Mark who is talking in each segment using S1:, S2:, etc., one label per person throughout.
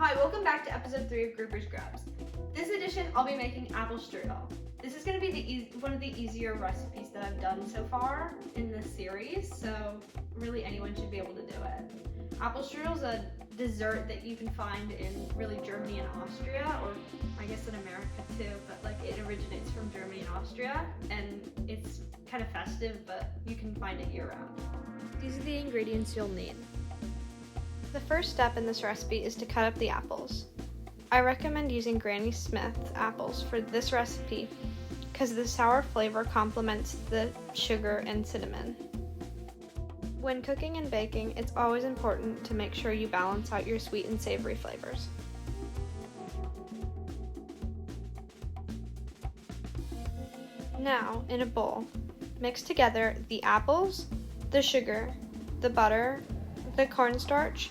S1: Hi, welcome back to episode 3 of Gruber's Grubs. This edition, I'll be making apple strudel. This is going to be one of the easier recipes that I've done so far in this series, so really anyone should be able to do it. Apple strudel is a dessert that you can find in really Germany and Austria, or I guess in America too, but like it originates from Germany and Austria, and it's kind of festive, but you can find it year-round.
S2: These are the ingredients you'll need. The first step in this recipe is to cut up the apples. I recommend using Granny Smith apples for this recipe because the sour flavor complements the sugar and cinnamon. When cooking and baking, it's always important to make sure you balance out your sweet and savory flavors. Now, in a bowl, mix together the apples, the sugar, the butter, the cornstarch,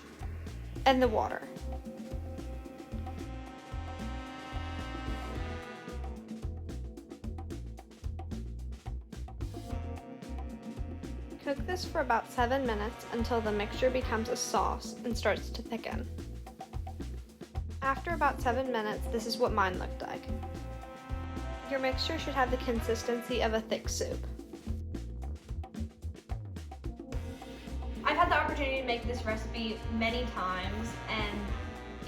S2: and the water. Cook this for about 7 minutes until the mixture becomes a sauce and starts to thicken. After about 7 minutes, this is what mine looked like. Your mixture should have the consistency of a thick soup.
S1: I've had the opportunity to make this recipe many times, and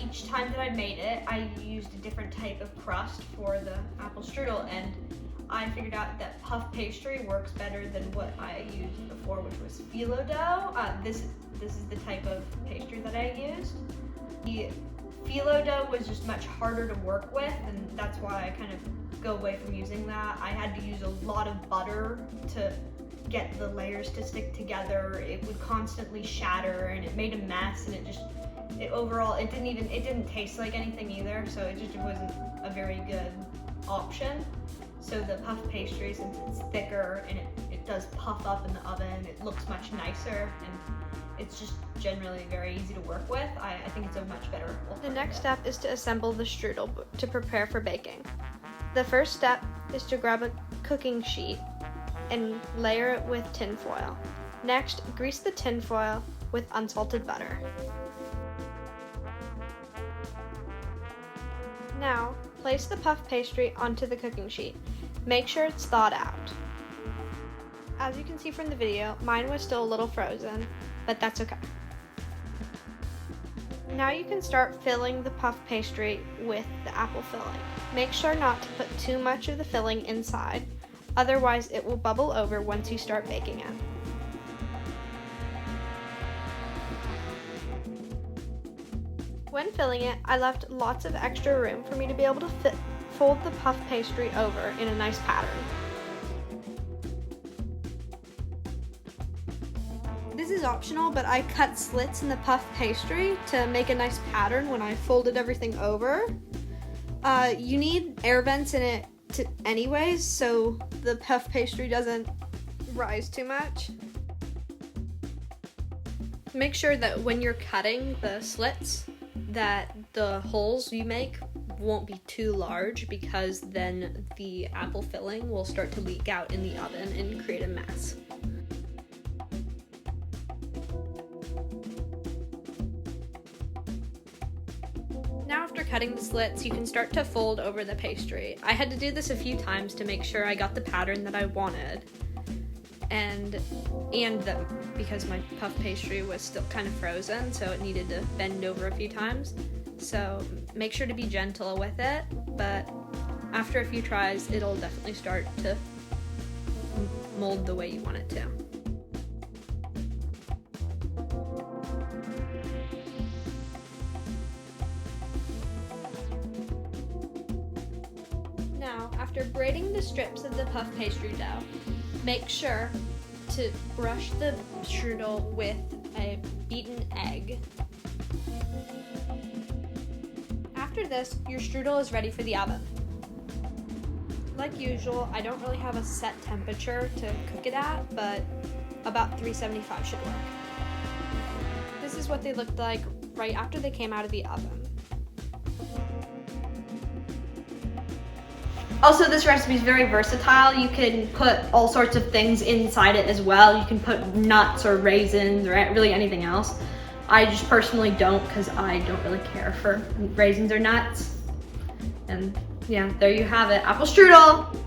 S1: each time that I made it, I used a different type of crust for the apple strudel, and I figured out that puff pastry works better than what I used before, which was phyllo dough. This is the type of pastry that I used. The phyllo dough was just much harder to work with, and that's why I kind of go away from using that. I had to use a lot of butter to get the layers to stick together. It would constantly shatter, and it made a mess, and overall it didn't taste like anything either, so it just wasn't a very good option. So the puff pastry, since it's thicker and it does puff up in the oven, it looks much nicer, and it's just generally very easy to work with. I think it's a much better alternative.
S2: The next step is to assemble the strudel to prepare for baking. The first step is to grab a cooking sheet and layer it with tin foil. Next, grease the tin foil with unsalted butter. Now, place the puff pastry onto the cooking sheet. Make sure it's thawed out. As you can see from the video, mine was still a little frozen, but that's okay. Now you can start filling the puff pastry with the apple filling. Make sure not to put too much of the filling inside, otherwise it will bubble over once you start baking it. When filling it, I left lots of extra room for me to be able to fold the puff pastry over in a nice pattern. This is optional, but I cut slits in the puff pastry to make a nice pattern when I folded everything over. You need air vents in it anyways, so the puff pastry doesn't rise too much. Make sure that when you're cutting the slits, that the holes you make won't be too large, because then the apple filling will start to leak out in the oven and create a mess. Now after cutting the slits, you can start to fold over the pastry. I had to do this a few times to make sure I got the pattern that I wanted, and because my puff pastry was still kind of frozen, so it needed to bend over a few times. So make sure to be gentle with it, but after a few tries, it'll definitely start to mold the way you want it to. Now, after braiding the strips of the puff pastry dough, make sure to brush the strudel with a beaten egg. After this, your strudel is ready for the oven. Like usual, I don't really have a set temperature to cook it at, but about 375 should work. This is what they looked like right after they came out of the oven.
S1: Also, this recipe is very versatile. You can put all sorts of things inside it as well. You can put nuts or raisins or really anything else. I just personally don't because I don't really care for raisins or nuts. And yeah, there you have it. Apple strudel.